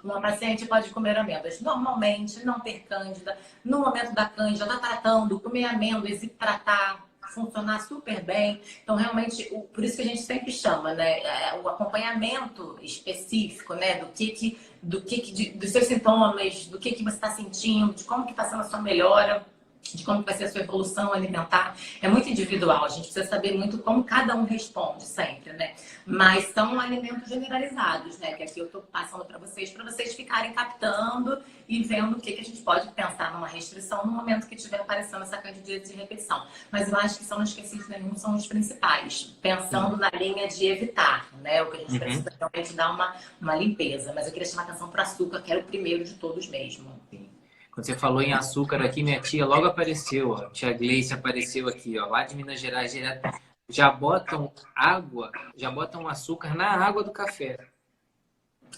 Uma paciente pode comer amêndoas normalmente, não ter cândida. No momento da cândida, está tratando, comer amêndoas e tratar, funcionar super bem. Então, realmente, por isso que a gente sempre chama, né? O acompanhamento específico, né? Dos seus sintomas, do que você está sentindo, de como que está sendo a sua melhora, de como vai ser a sua evolução alimentar. É muito individual, a gente precisa saber muito como cada um responde sempre, né? Mas são alimentos generalizados, né? Que aqui eu tô passando para vocês ficarem captando e vendo o que a gente pode pensar numa restrição no momento que estiver aparecendo essa candidíase de repetição. Mas eu acho que são, não esqueci de nenhum, são os principais, pensando na linha de evitar, né? O que a gente precisa realmente dar uma limpeza. Mas eu queria chamar atenção para o açúcar, que era o primeiro de todos mesmo.
Quando você falou em açúcar aqui, minha tia logo apareceu, ó. Tia Gleice apareceu aqui, ó, lá de Minas Gerais, direto. Já botam açúcar na água do café.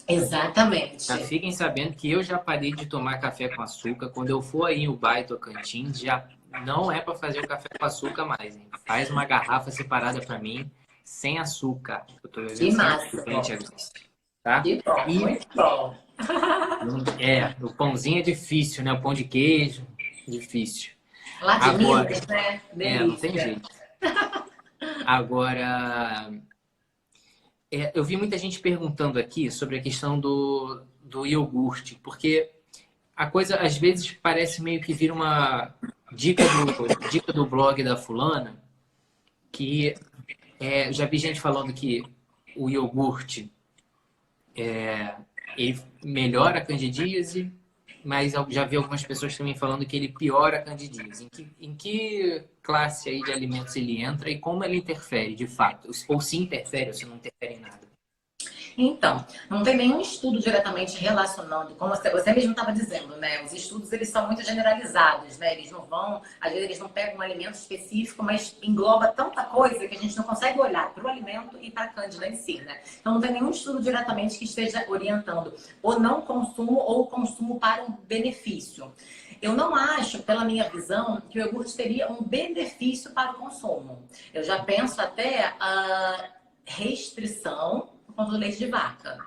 Exatamente.
Já fiquem sabendo que eu já parei de tomar café com açúcar. Quando eu for aí em Ubai, Tocantins, já não é para fazer o café com açúcar mais, hein? Faz uma garrafa separada para mim, sem açúcar. Eu tô bebendo sem açúcar, tia Gleice. Tá?
Que bom, muito bom.
O pãozinho é difícil, né? O pão de queijo, difícil.
Lá de Minas, né? Delícia.
Não tem jeito. Agora, eu vi muita gente perguntando aqui sobre a questão do iogurte, porque a coisa às vezes parece meio que vira uma dica do blog da fulana, que já vi gente falando que o iogurte ele melhora a candidíase, mas eu já vi algumas pessoas também falando que ele piora a candidíase. Em que classe aí de alimentos ele entra e como ele interfere, de fato? Ou se interfere ou se não interfere em nada?
Então, não tem nenhum estudo diretamente relacionando, como você mesmo estava dizendo, né? Os estudos, eles são muito generalizados, né? Eles não vão, às vezes eles não pegam um alimento específico, mas engloba tanta coisa que a gente não consegue olhar para o alimento e para a cândida em si, né? Então, não tem nenhum estudo diretamente que esteja orientando o não consumo ou o consumo para um benefício. Eu não acho, pela minha visão, que o iogurte teria um benefício para o consumo. Eu já penso até a restrição por conta do leite de vaca.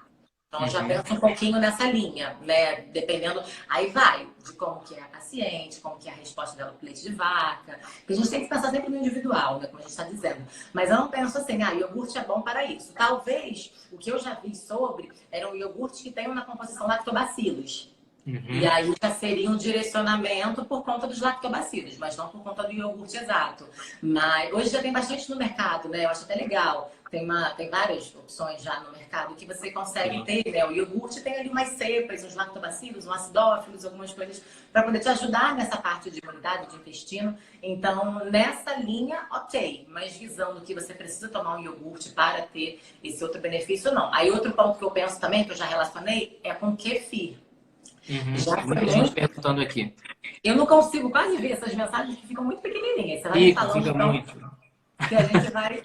Então, eu já
Uhum.
penso um pouquinho nessa linha, né? Dependendo, aí vai de como que é a paciente, como que é a resposta dela pro leite de vaca. Porque a gente tem que pensar sempre no individual, né? Como a gente está dizendo. Mas eu não penso assim, iogurte é bom para isso. Talvez, o que eu já vi sobre, era um iogurte que tem na composição lactobacilos. E
Uhum.
aí já seria um direcionamento por conta dos lactobacilos, mas não por conta do iogurte exato. Mas hoje já tem bastante no mercado, né? Eu acho até legal. Tem várias opções já no mercado que você consegue
Sim.
ter, né? O iogurte tem ali umas cepas, uns lactobacilos, uns acidófilos, algumas coisas para poder te ajudar nessa parte de imunidade, de intestino. Então, nessa linha, ok. Mas visando que você precisa tomar um iogurte para ter esse outro benefício, não. Aí outro ponto que eu penso também, que eu já relacionei, é com kefir.
Uhum.
Já foi
Muita gente
muito.
perguntando aqui.
Eu não consigo quase ver essas mensagens que ficam muito pequenininhas. Você vai me falando,
Fica
então,
muito.
que a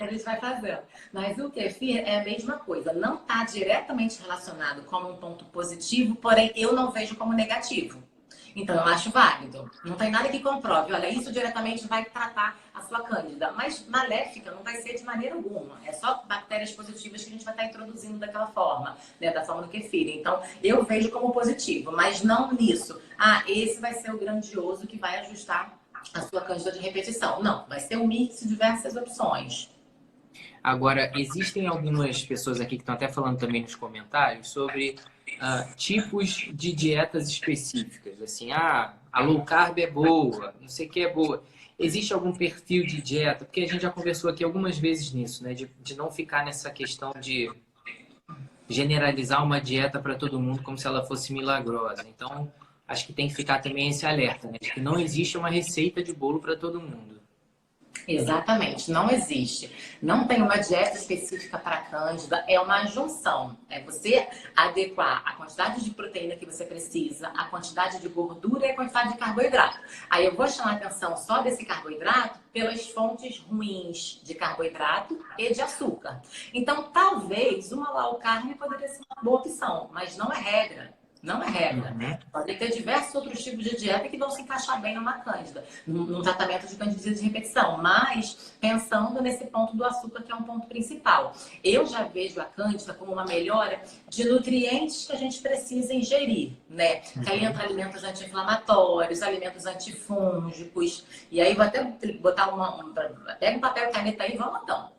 gente vai fazendo. Mas o kefir é a mesma coisa. Não está diretamente relacionado como um ponto positivo, porém eu não vejo como negativo. Então, eu acho válido. Não tem nada que comprove. Olha, isso diretamente vai tratar a sua cândida. Mas maléfica não vai ser de maneira alguma. É só bactérias positivas que a gente vai estar introduzindo daquela forma, né? Da forma do kefir. Então, eu vejo como positivo, mas não nisso. Esse vai ser o grandioso que vai ajustar a sua cândida de repetição. Não, vai ser um mix de diversas opções.
Agora, existem algumas pessoas aqui que estão até falando também nos comentários sobre tipos de dietas específicas. Assim, a low carb é boa, não sei o que é boa. Existe algum perfil de dieta? Porque a gente já conversou aqui algumas vezes nisso, né? De não ficar nessa questão de generalizar uma dieta para todo mundo como se ela fosse milagrosa. Então, acho que tem que ficar também esse alerta, né? De que não existe uma receita de bolo para todo mundo.
Exatamente, não existe. Não tem uma dieta específica para cândida, é uma junção. É você adequar a quantidade de proteína que você precisa, a quantidade de gordura e a quantidade de carboidrato. Aí eu vou chamar a atenção só desse carboidrato pelas fontes ruins de carboidrato e de açúcar. Então, talvez uma low carb poderia ser uma boa opção, mas não é regra. Não é regra.
Uhum.
Pode ter diversos outros tipos de dieta que vão se encaixar bem numa cândida, num tratamento de candidíase de repetição, mas pensando nesse ponto do açúcar, que é um ponto principal. Eu já vejo a cândida como uma melhora de nutrientes que a gente precisa ingerir, né? Que aí entra alimentos anti-inflamatórios, alimentos antifúngicos, e aí vou até botar pega um papel e caneta aí e vamos então.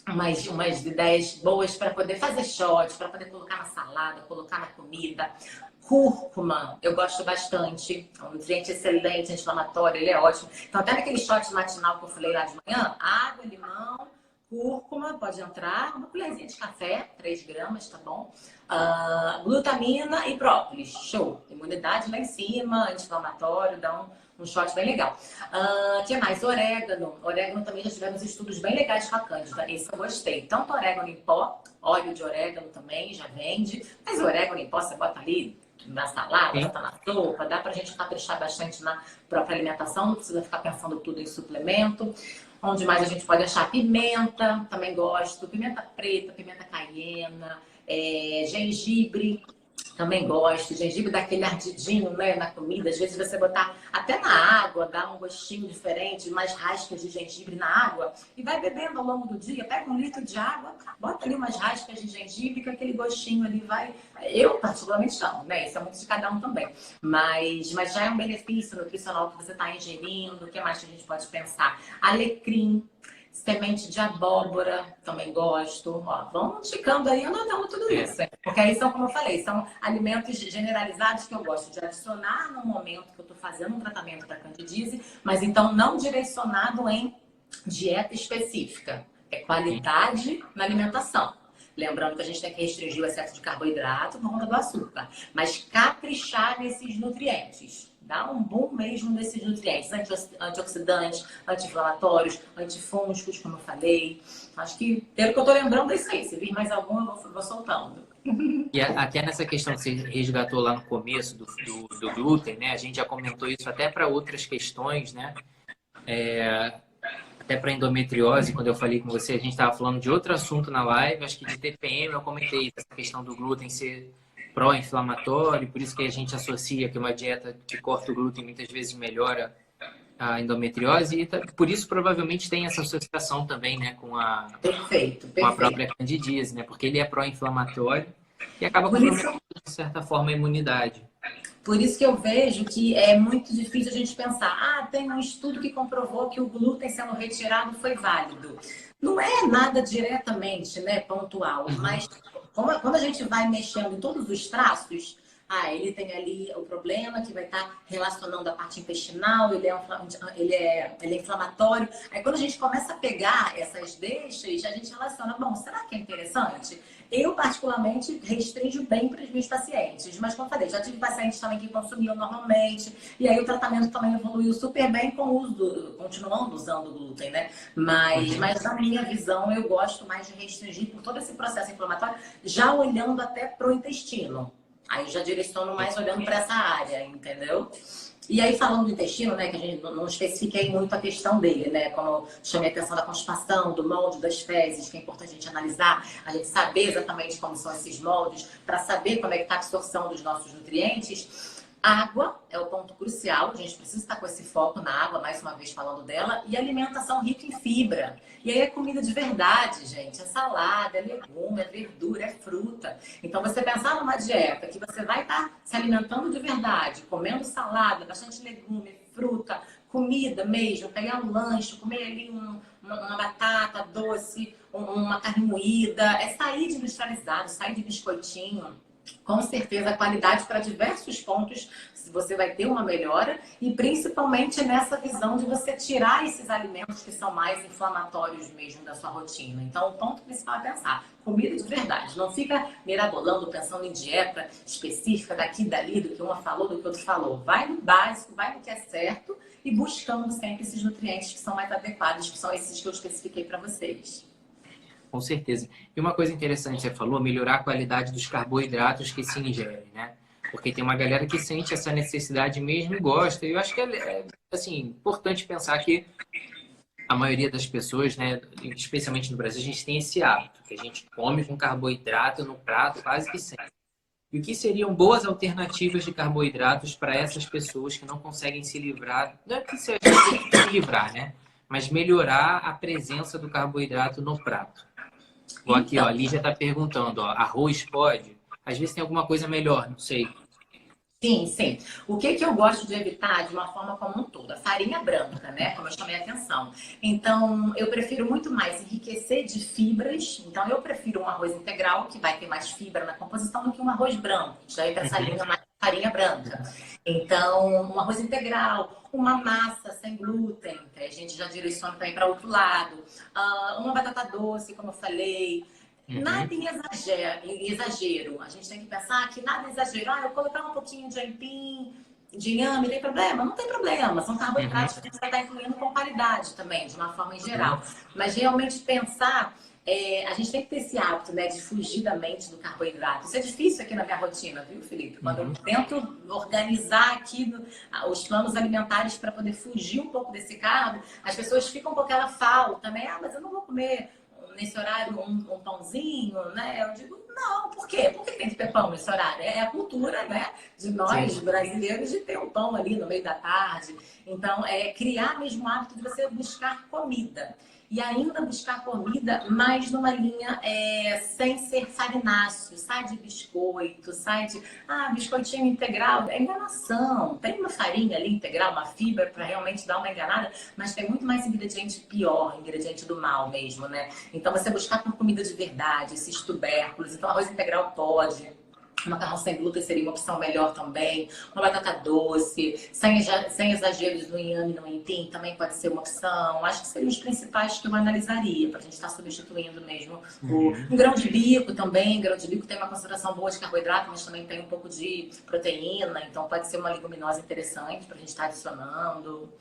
Umas ideias boas para poder fazer shot, para poder colocar na salada, colocar na comida. Cúrcuma, eu gosto bastante. É um nutriente excelente, anti-inflamatório, ele é ótimo. Então, até naquele shot matinal que eu falei lá de manhã, água, limão, cúrcuma, pode entrar. Uma colherzinha de café, 3 gramas, tá bom? Glutamina e própolis, show. Imunidade lá em cima, anti-inflamatório, dá um shot bem legal. Que mais? Orégano. Orégano também já tivemos estudos bem legais com a cândida. Esse eu gostei. Tanto orégano em pó, óleo de orégano também já vende. Mas o orégano em pó você bota ali na salada,
Sim.
bota na sopa. Dá pra gente caprichar bastante na própria alimentação. Não precisa ficar pensando tudo em suplemento. Onde mais a gente pode achar? Pimenta, também gosto. Pimenta preta, pimenta caiena, gengibre. Também gosto. Gengibre dá aquele ardidinho, né, na comida. Às vezes você botar até na água, dá um gostinho diferente, mais rascas de gengibre na água. E vai bebendo ao longo do dia. Pega 1 litro de água, bota ali umas rascas de gengibre, que aquele gostinho ali vai... Eu, particularmente, não, né? Isso é muito de cada um também. Mas já é um benefício nutricional que você está ingerindo. O que mais que a gente pode pensar? Alecrim. Semente de abóbora, também gosto. Ó, vamos ticando aí, anotando tudo isso. Porque aí são, como eu falei, são alimentos generalizados que eu gosto de adicionar no momento que eu estou fazendo um tratamento para candidíase, mas então não direcionado em dieta específica. É qualidade na alimentação. Lembrando que a gente tem que restringir o excesso de carboidrato por conta do açúcar. Mas caprichar nesses nutrientes. Dá um boom mesmo nesses nutrientes. Antioxidantes, anti-inflamatórios, antifúngicos, como eu falei. Acho que, pelo que eu tô lembrando, é isso aí. Se vir mais algum, eu vou soltando.
E até nessa questão que você resgatou lá no começo do glúten, né? A gente já comentou isso até para outras questões, né? Até para endometriose, quando eu falei com você, a gente estava falando de outro assunto na live, acho que de TPM, eu comentei essa questão do glúten ser pró-inflamatório, por isso que a gente associa que uma dieta que corta o glúten muitas vezes melhora a endometriose, e por isso provavelmente tem essa associação também, né,
Perfeito,
com a
perfeito.
própria candidíase, né, porque ele é pró-inflamatório e acaba
Por isso,
comprometendo, de certa forma, a imunidade.
por isso que eu vejo que é muito difícil a gente pensar, tem um estudo que comprovou que o glúten sendo retirado foi válido. Não é nada diretamente, né, pontual,
Uhum.
mas quando a gente vai mexendo em todos os traços, ele tem ali o problema que vai estar relacionando a parte intestinal, ele é inflamatório. Aí quando a gente começa a pegar essas deixas, a gente relaciona, bom, será que é interessante? Eu, particularmente, restringo bem para os meus pacientes. Mas, como eu falei, já tive pacientes também que consumiam normalmente. E aí o tratamento também evoluiu super bem com o uso continuando usando o glúten, né? Mas na minha visão, eu gosto mais de restringir por todo esse processo inflamatório, já olhando até para o intestino. Aí já direciono mais olhando para essa área, entendeu? E aí, falando do intestino, né, que a gente não especifiquei muito a questão dele, né, como eu chamei a atenção da constipação, do molde das fezes, que é importante a gente analisar, a gente saber exatamente como são esses moldes, para saber como é que está a absorção dos nossos nutrientes. Água é o ponto crucial, a gente precisa estar com esse foco na água, mais uma vez falando dela, e alimentação rica em fibra. E aí é comida de verdade, gente, é salada, é legume, é verdura, é fruta. Então você pensar numa dieta que você vai estar se alimentando de verdade, comendo salada, bastante legume, fruta, comida mesmo, pegar um lanche, comer ali uma batata doce, uma carne moída, é sair de industrializado, sair de biscoitinho. Com certeza, a qualidade para diversos pontos você vai ter uma melhora e principalmente nessa visão de você tirar esses alimentos que são mais inflamatórios mesmo da sua rotina. Então, o ponto principal é pensar comida de verdade. Não fica mirabolando, pensando em dieta específica daqui e dali, do que uma falou, do que outro falou. Vai no básico, vai no que é certo e buscando sempre esses nutrientes que são mais adequados, que são esses que eu especifiquei para vocês.
Com certeza. E uma coisa interessante, você falou, melhorar a qualidade dos carboidratos que se ingerem, né? Porque tem uma galera que sente essa necessidade mesmo e gosta. E eu acho que assim, importante pensar que a maioria das pessoas, né, especialmente no Brasil, a gente tem esse hábito, que a gente come com carboidrato no prato quase que sempre. E o que seriam boas alternativas de carboidratos para essas pessoas que não conseguem se livrar, não é que seja se livrar, né? Mas melhorar a presença do carboidrato no prato. Aqui, ó, a Lígia está perguntando, ó, arroz pode? Às vezes tem alguma coisa melhor, não sei.
Sim, sim. O que eu gosto de evitar de uma forma como um todo? A farinha branca, né? Como eu chamei a atenção. Então, eu prefiro muito mais enriquecer de fibras. Então, eu prefiro um arroz integral, que vai ter mais fibra na composição, do que um arroz branco, que já entra essa linha mais farinha branca. Então, um arroz integral, uma massa sem glúten, que a gente já direciona também para outro lado. Uma batata doce, como eu falei. Nada em exagero. A gente tem que pensar que nada em exagero. Eu colocar um pouquinho de aipim, de inhame, tem problema? Não tem problema. São carboidratos que você vai estar incluindo com qualidade também, de uma forma em geral. Mas realmente pensar, a gente tem que ter esse hábito, né, de fugir da mente do carboidrato. Isso é difícil aqui na minha rotina, viu, Felipe? Quando eu tento organizar aqui os planos alimentares para poder fugir um pouco desse carbo, as pessoas ficam com aquela falta, né? Mas eu não vou comer nesse horário um pãozinho, né? Eu digo, não, por quê? Por que tem que ter pão nesse horário? É a cultura, né, de nós, brasileiros, de ter um pão ali no meio da tarde. Então, é criar mesmo o hábito de você buscar comida. E ainda buscar comida mais numa linha sem ser farináceo. Sai de biscoito, sai de... biscoitinho integral. É enganação. Tem uma farinha ali integral, uma fibra para realmente dar uma enganada, mas tem muito mais ingrediente pior, ingrediente do mal mesmo, né? Então, você buscar por comida de verdade, esses tubérculos. Então, arroz integral pode. Macarrão sem glúten seria uma opção melhor também. Uma batata doce, sem exageros no inhame e no aipim, também pode ser uma opção. Acho que seriam os principais que eu analisaria, para a gente estar substituindo mesmo. Um grão de bico também. Grão de bico tem uma concentração boa de carboidrato, mas também tem um pouco de proteína. Então pode ser uma leguminosa interessante para a gente estar adicionando.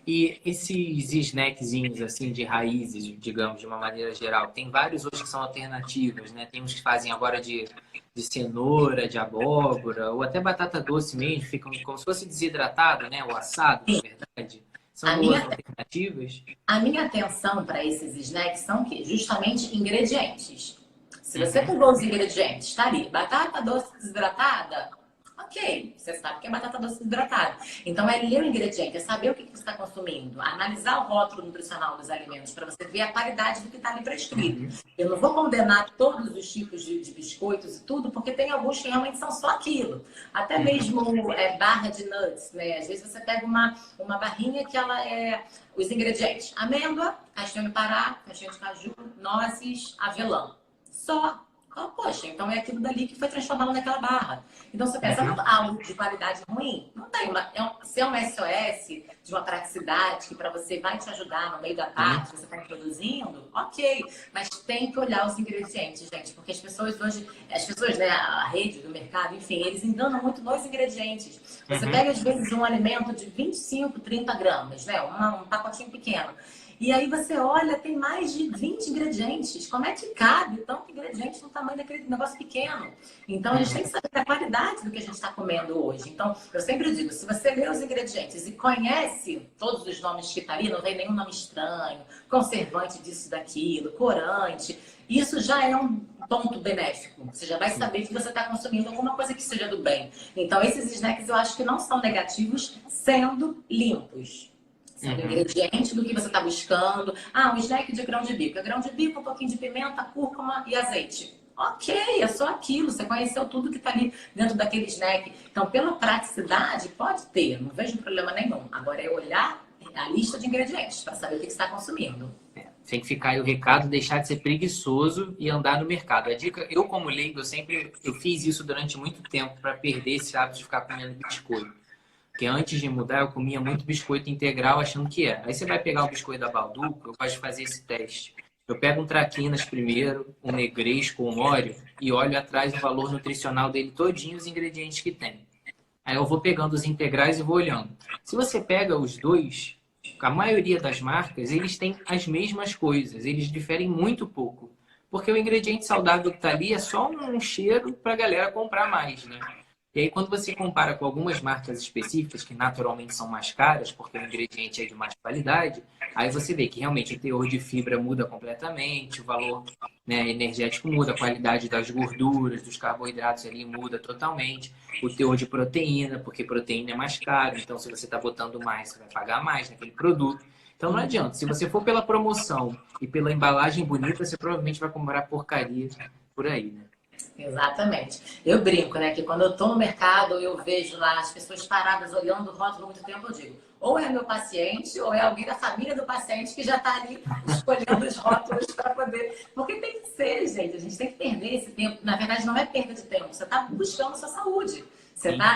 E esses snackzinhos, assim, de raízes, digamos, de uma maneira geral, tem vários hoje que são alternativas, né? Tem uns que fazem agora de cenoura, de abóbora, ou até batata doce mesmo, ficam como se fosse desidratado, né? O assado, na verdade. São boas alternativas.
A minha atenção para esses snacks são que justamente ingredientes. Se você pegou os ingredientes, está ali, batata doce desidratada, ok, você sabe que é batata doce desidratada. Então, é ler o ingrediente, é saber o que você está consumindo, analisar o rótulo nutricional dos alimentos para você ver a qualidade do que está ali prescrito. Eu não vou condenar todos os tipos de biscoitos e tudo, porque tem alguns que realmente são só aquilo. Até mesmo barra de nuts, né? Às vezes você pega uma barrinha que ela é os ingredientes: amêndoa, castanha do Pará, castanha de caju, nozes, avelã. Só. Oh, poxa, então é aquilo dali que foi transformado naquela barra. Então você pensa, algo de qualidade ruim? Não tem. Se é um SOS de uma praticidade que para você vai te ajudar no meio da tarde, que você está introduzindo, ok. Mas tem que olhar os ingredientes, gente, porque as pessoas hoje, né, a rede do mercado, enfim, eles enganam muito nos ingredientes. Você pega, às vezes, um alimento de 25, 30 gramas, né, um pacotinho pequeno. E aí você olha, tem mais de 20 ingredientes. Como é que cabe tanto ingrediente no tamanho daquele negócio pequeno? Então, a gente tem que saber a qualidade do que a gente está comendo hoje. Então, eu sempre digo, se você lê os ingredientes e conhece todos os nomes que está ali, não vem nenhum nome estranho, conservante disso, daquilo, corante, isso já é um ponto benéfico. Você já vai saber que você está consumindo alguma coisa que seja do bem. Então, esses snacks eu acho que não são negativos, sendo limpos. Sabe, o ingrediente do que você está buscando. Um snack de grão de bico. É grão de bico, um pouquinho de pimenta, cúrcuma e azeite. Ok, é só aquilo. Você conheceu tudo que está ali dentro daquele snack. Então, pela praticidade, pode ter. Não vejo problema nenhum. Agora é olhar a lista de ingredientes para saber o que você está consumindo.
Tem que ficar aí o recado, deixar de ser preguiçoso e andar no mercado. A dica, eu como leigo, eu fiz isso durante muito tempo para perder esse hábito de ficar comendo biscoito. Porque antes de mudar, eu comia muito biscoito integral achando que era. Aí você vai pegar o biscoito da Balduco, eu gosto de fazer esse teste. Eu pego um traquinas primeiro, um negresco, um Oreo, e olho atrás o valor nutricional dele todinho, os ingredientes que tem. Aí eu vou pegando os integrais e vou olhando. Se você pega os dois, a maioria das marcas, eles têm as mesmas coisas. Eles diferem muito pouco. Porque o ingrediente saudável que está ali é só um cheiro para a galera comprar mais, né? E aí, quando você compara com algumas marcas específicas, que naturalmente são mais caras, porque o ingrediente é de mais qualidade, aí você vê que realmente o teor de fibra muda completamente, o valor, né, energético muda, a qualidade das gorduras, dos carboidratos ali muda totalmente, o teor de proteína, porque proteína é mais caro, então se você está botando mais, você vai pagar mais naquele produto. Então não adianta, se você for pela promoção e pela embalagem bonita, você provavelmente vai comprar porcaria por aí, né?
Exatamente. Eu brinco, né? Que quando eu estou no mercado, eu vejo lá as pessoas paradas olhando o rótulo muito tempo, eu digo, ou é meu paciente, ou é alguém da família do paciente que já está ali escolhendo os rótulos para poder... Porque tem que ser, gente. A gente tem que perder esse tempo. Na verdade, não é perda de tempo. Você está buscando sua saúde.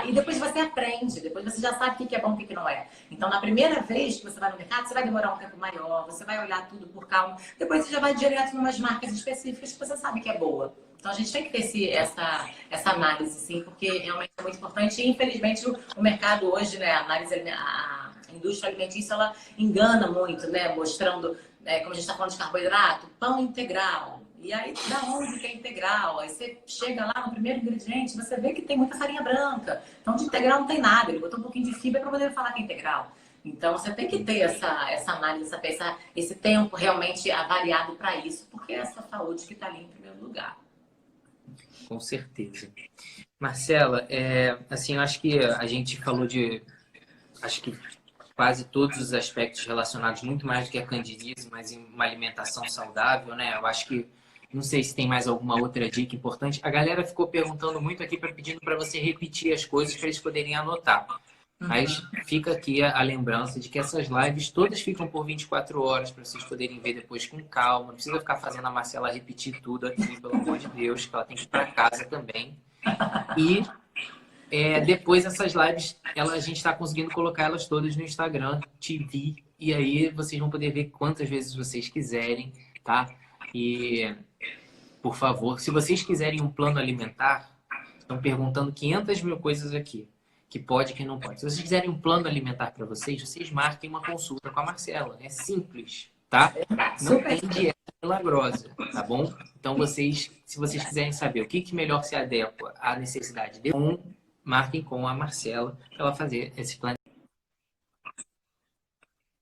E depois você aprende, depois você já sabe o que é bom e o que não é. Então, na primeira vez que você vai no mercado, você vai demorar um tempo maior, você vai olhar tudo por calma, depois você já vai direto em umas marcas específicas que você sabe que é boa. Então, a gente tem que ter essa análise, sim, porque realmente é muito importante. E, infelizmente, o mercado hoje, né, a indústria alimentícia, ela engana muito, né, mostrando, como a gente está falando de carboidrato, pão integral. E aí, da onde que é integral? Aí você chega lá no primeiro ingrediente, você vê que tem muita farinha branca. Então, de integral não tem nada. Ele botou um pouquinho de fibra para poder falar que é integral. Então, você tem que ter essa análise, esse tempo realmente avaliado para isso, porque é a sua saúde que está ali em primeiro lugar.
Com certeza. Marcela, assim, eu acho que a gente falou acho que quase todos os aspectos relacionados, muito mais do que a candidíase, mas em uma alimentação saudável, né? Eu acho que, não sei se tem mais alguma outra dica importante. A galera ficou perguntando muito aqui, pedindo para você repetir as coisas para eles poderem anotar. Mas fica aqui a lembrança de que essas lives todas ficam por 24 horas para vocês poderem ver depois com calma. Não precisa ficar fazendo a Marcela repetir tudo aqui, pelo amor de Deus, que ela tem que ir para casa também. E depois essas lives, a gente está conseguindo colocar elas todas no Instagram TV. E aí vocês vão poder ver quantas vezes vocês quiserem, tá? E, por favor, se vocês quiserem um plano alimentar, estão perguntando 500 mil coisas aqui. Que pode, que não pode. Se vocês quiserem um plano alimentar para vocês marquem uma consulta com a Marcela. É simples, tá? Não tem dieta milagrosa, tá bom? Então, se vocês quiserem saber o que melhor se adequa à necessidade de marquem com a Marcela para ela fazer esse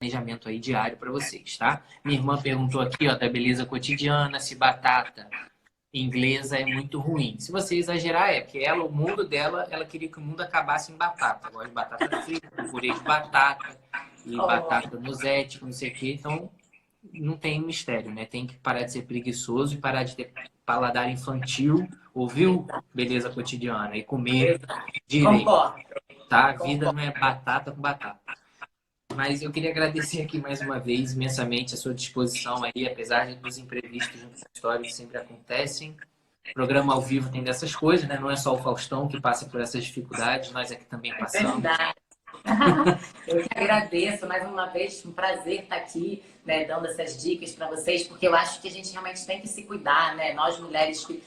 planejamento aí diário para vocês, tá? Minha irmã perguntou aqui, ó, da beleza cotidiana, se batata inglesa é muito ruim. Se você exagerar, é porque ela, o mundo dela, ela queria que o mundo acabasse em batata. Agora de batata frita, com purê de batata, e batata nozete, não sei o quê. Então, não tem mistério, né? Tem que parar de ser preguiçoso e parar de ter paladar infantil, ouviu? Beleza cotidiana e comer direito,
Concordo.
tá? A vida não é batata com batata. Mas eu queria agradecer aqui mais uma vez imensamente a sua disposição aí, apesar dos imprevistos no consultório que sempre acontecem. O programa ao vivo tem dessas coisas, né? Não é só o Faustão que passa por essas dificuldades, nós aqui também passamos.
Verdade. Eu que agradeço mais uma vez, um prazer estar aqui, né, dando essas dicas para vocês, porque eu acho que a gente realmente tem que se cuidar, né? Nós mulheres que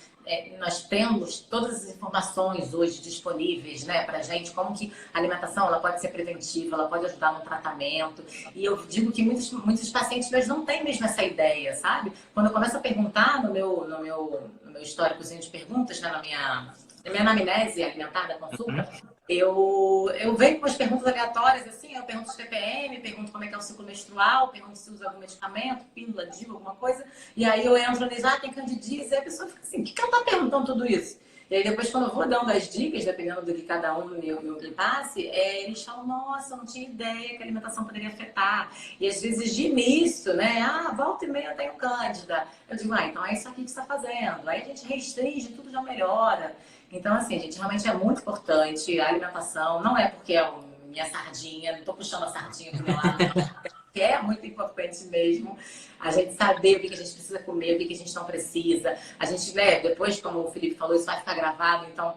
nós temos todas as informações hoje disponíveis, né, para gente, como que a alimentação ela pode ser preventiva, ela pode ajudar no tratamento. E eu digo que muitos pacientes meus não têm mesmo essa ideia, sabe? Quando eu começo a perguntar no meu históricozinho de perguntas, né, na minha anamnese alimentar da consulta, eu venho com as perguntas aleatórias, assim, eu pergunto de TPM, pergunto como é que é o ciclo menstrual, pergunto se usa algum medicamento, pílula, DIU, alguma coisa, e aí eu entro nisso, tem candidíase, e a pessoa fica assim, o que ela tá perguntando tudo isso? E aí depois, quando eu vou dando as dicas, dependendo do que cada um me passe, eles falam, nossa, eu não tinha ideia que a alimentação poderia afetar. E às vezes de início, né, volta e meia eu tenho cândida. Eu digo, então é isso aqui que você está fazendo. Aí a gente restringe, tudo já melhora. Então, assim, gente, realmente é muito importante a alimentação. Não é porque é minha sardinha, não estou puxando a sardinha para o meu lado, que é muito importante mesmo. A gente saber o que a gente precisa comer, o que a gente não precisa. A gente, né, depois, como o Felipe falou, isso vai ficar gravado, então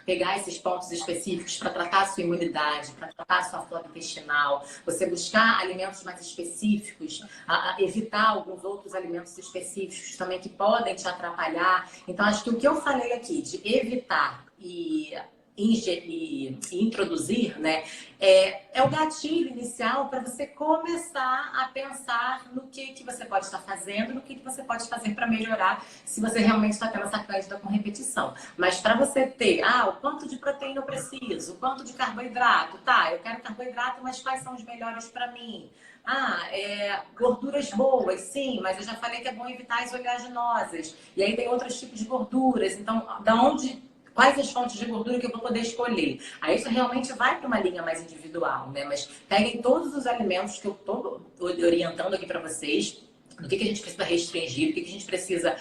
pegar esses pontos específicos para tratar a sua imunidade, para tratar a sua flora intestinal, você buscar alimentos mais específicos, evitar alguns outros alimentos específicos também que podem te atrapalhar. Então, acho que o que eu falei aqui de evitar e introduzir, né, é o gatilho inicial para você começar a pensar no que você pode estar fazendo, no que você pode fazer para melhorar, se você realmente está tendo essa cândida com repetição. Mas para você ter, o quanto de proteína eu preciso, o quanto de carboidrato, eu quero carboidrato, mas quais são os melhores para mim? Gorduras boas, sim, mas eu já falei que é bom evitar as oleaginosas. E aí tem outros tipos de gorduras, então, quais as fontes de gordura que eu vou poder escolher? Aí isso realmente vai para uma linha mais individual, né? Mas peguem todos os alimentos que eu estou orientando aqui para vocês, do que a gente precisa restringir, o que a gente precisa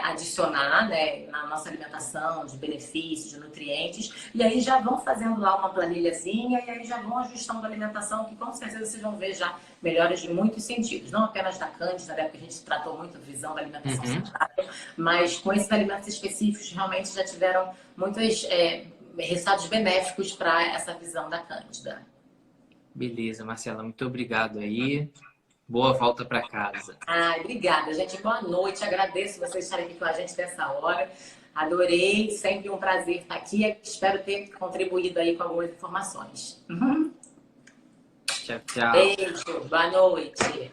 adicionar, né, na nossa alimentação, de benefícios, de nutrientes, e aí já vão fazendo lá uma planilhazinha e aí já vão ajustando a alimentação, que com certeza vocês vão ver já melhoras de muitos sentidos, não apenas da cândida, né, porque a gente tratou muito a visão da alimentação saudável, mas com esses alimentos específicos realmente já tiveram muitos resultados benéficos para essa visão da cândida.
Beleza, Marcela, muito obrigado aí. Boa volta para casa.
Obrigada, gente. Boa noite. Agradeço vocês estarem aqui com a gente nessa hora. Adorei. Sempre um prazer estar aqui. Espero ter contribuído aí com algumas informações.
Tchau, tchau.
Beijo. Boa noite.